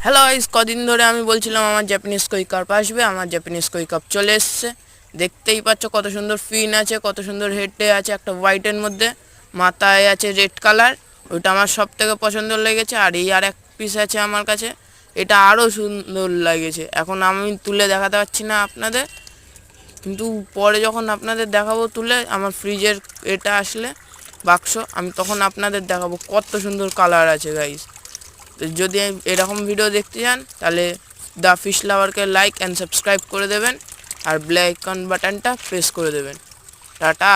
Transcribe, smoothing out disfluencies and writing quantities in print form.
Hello guys, কদিন ধরে আমি বলছিলাম আমার জাপানিজ কই কাপ আসবে। আমার জাপানিজ কই কাপ চলে এসছে। দেখতেই পাচ্ছ কত সুন্দর ফিন আছে, কত সুন্দর হেডে আছে, একটা হোয়াইটের মধ্যে মাথায় আছে রেড কালার। ওইটা আমার সব থেকে পছন্দ লেগেছে। আর এই আর এক পিস আছে আমার কাছে, এটা আরও সুন্দর লাগেছে। এখন আমি তুলে দেখাতে পারছি না আপনাদের, কিন্তু পরে যখন আপনাদের দেখাবো তুলে আমার ফ্রিজের এটা আসলে বাক্স, আমি তখন আপনাদের দেখাবো কত সুন্দর কালার আছে গাইস। তো যদি এরকম ভিডিও দেখতে চান তাহলে দ্য ফিশ লাভারকে লাইক অ্যান্ড সাবস্ক্রাইব করে দেবেন আর বেল আইকন বাটনটা প্রেস করে দেবেন। টাটা।